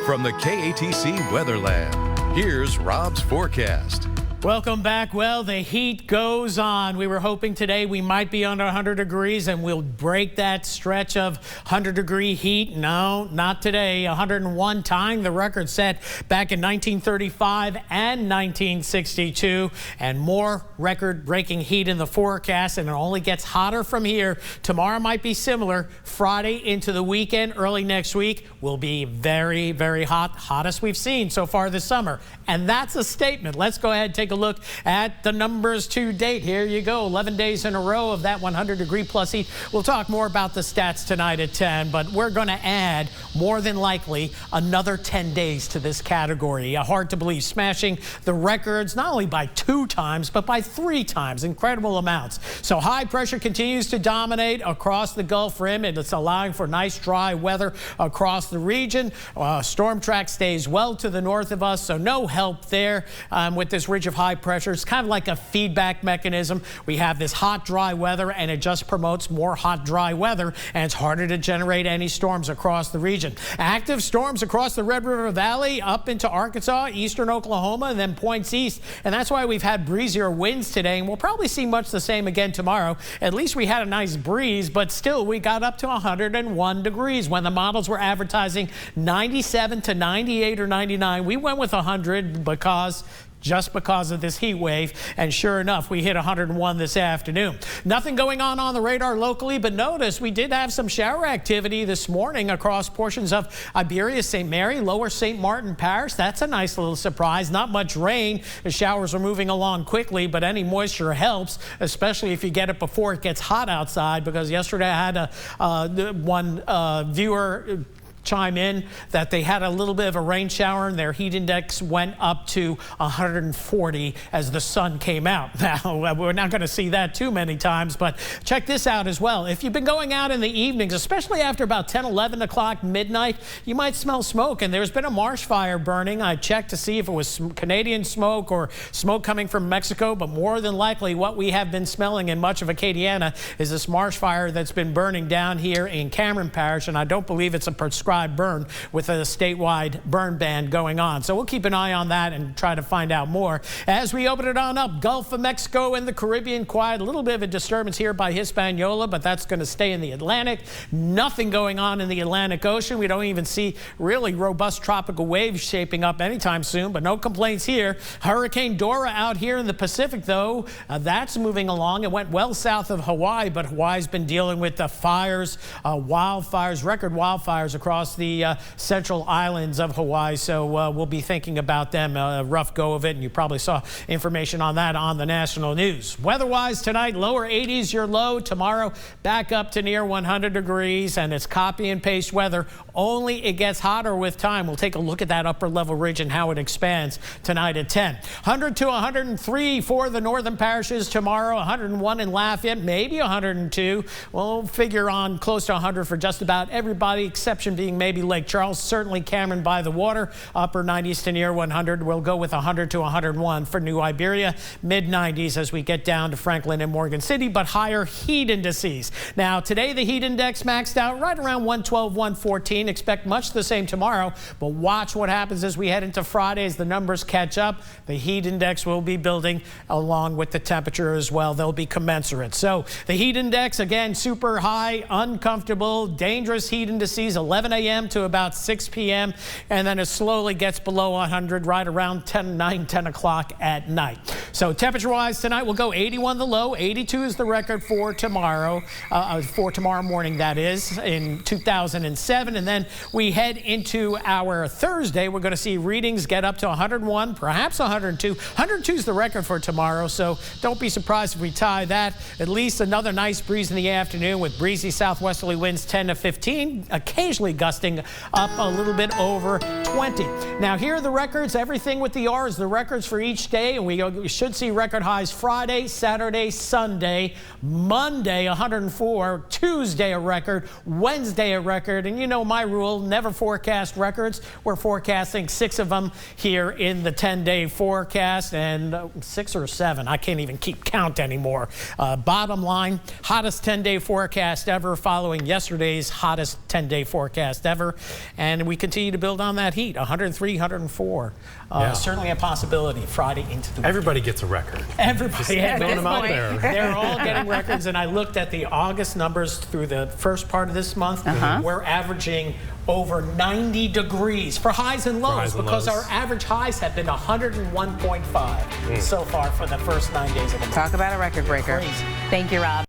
From the KATC Weather Lab, here's Rob's forecast. Welcome back. Well, the heat goes on. We were hoping today we might be under 100 degrees and we'll break that stretch of 100-degree heat. No, not today. 101, tying the record set back in 1935 and 1962. And more record-breaking heat in the forecast, and it only gets hotter from here. Tomorrow might be similar. Friday into the weekend, early next week, will be very, very hot. Hottest we've seen so far this summer. And that's a statement. Let's go ahead and take a look at the numbers to date. Here you go. 11 days in a row of that 100-degree plus heat. We'll talk more about the stats tonight at 10, but we're going to add more than likely another 10 days to this category. Hard to believe, smashing the records not only by 2 times, but by 3 times. Incredible amounts. So high pressure continues to dominate across the Gulf Rim, and it's allowing for nice dry weather across the region. Storm track stays well to the north of us, so no help there with this ridge of high pressure. It's kind of like a feedback mechanism. We have this hot, dry weather, and it just promotes more hot, dry weather, and it's harder to generate any storms across the region. Active storms across the Red River Valley up into Arkansas, eastern Oklahoma, and then points east, and that's why we've had breezier winds today, and we'll probably see much the same again tomorrow. At least we had a nice breeze, but still we got up to 101 degrees when the models were advertising 97 to 98 or 99. We went with 100 just because of this heat wave, and sure enough, we hit 101 this afternoon. Nothing going on the radar locally, but notice we did have some shower activity this morning across portions of Iberia, St. Mary, lower St. Martin Parish. That's a nice little surprise. Not much rain. The showers are moving along quickly, but any moisture helps, especially if you get it before it gets hot outside, because yesterday I had one viewer chime in that they had a little bit of a rain shower and their heat index went up to 140 as the sun came out. Now, we're not going to see that too many times, but check this out as well. If you've been going out in the evenings, especially after about 10, 11 o'clock midnight, you might smell smoke, and there's been a marsh fire burning. I checked to see if it was Canadian smoke or smoke coming from Mexico, but more than likely what we have been smelling in much of Acadiana is this marsh fire that's been burning down here in Cameron Parish, and I don't believe it's a prescribed burn with a statewide burn ban going on. So we'll keep an eye on that and try to find out more. As we open it on up, Gulf of Mexico and the Caribbean quiet. A little bit of a disturbance here by Hispaniola, but that's going to stay in the Atlantic. Nothing going on in the Atlantic Ocean. We don't even see really robust tropical waves shaping up anytime soon, but no complaints here. Hurricane Dora out here in the Pacific, though, that's moving along. It went well south of Hawaii, but Hawaii's been dealing with the fires, wildfires, record wildfires across the central islands of Hawaii, so we'll be thinking about them. A rough go of it, and you probably saw information on that on the national news. Weather-wise tonight, lower 80s your low. Tomorrow back up to near 100 degrees, and it's copy and paste weather. Only it gets hotter with time. We'll take a look at that upper level ridge and how it expands tonight at 10. 100 to 103 for the northern parishes tomorrow. 101 in Lafayette, maybe 102. We'll figure on close to 100 for just about everybody, exception being maybe Lake Charles, certainly Cameron by the water, upper 90s to near 100. We'll go with 100 to 101 for New Iberia, mid 90s as we get down to Franklin and Morgan City, but higher heat indices. Now today the heat index maxed out right around 112, 114. Expect much the same tomorrow, but watch what happens as we head into Friday as the numbers catch up. The heat index will be building along with the temperature as well. They'll be commensurate. So the heat index, again, super high, uncomfortable, dangerous heat indices, 11 a.m. to about 6 p.m. and then it slowly gets below 100 right around 9, 10 o'clock at night. So temperature-wise tonight, we'll go 81 the low, 82 is the record for tomorrow morning, that is, in 2007. And then we head into our Thursday. We're going to see readings get up to 101, perhaps 102. 102 is the record for tomorrow, so don't be surprised if we tie that. At least another nice breeze in the afternoon with breezy southwesterly winds 10 to 15, occasionally gusting up a little bit over 20. Now here are the records, everything with the R's, the records for each day, and we should see record highs Friday, Saturday, Sunday, Monday 104, Tuesday a record, Wednesday a record, and you know my rule, never forecast records. We're forecasting 6 of them here in the 10-day forecast, and 6 or 7, I can't even keep count anymore. Bottom line, hottest 10-day forecast ever following yesterday's hottest 10-day forecast best ever. And we continue to build on that heat. 103, 104. Certainly a possibility Friday into the weekend. Everybody gets a record. Everybody. Throwing them out there. They're all getting records. And I looked at the August numbers through the first part of this month. We're averaging over 90 degrees for highs and lows because our average highs have been 101.5 so far for the first 9 days of the month. Talk about a record breaker. Crazy. Thank you, Rob.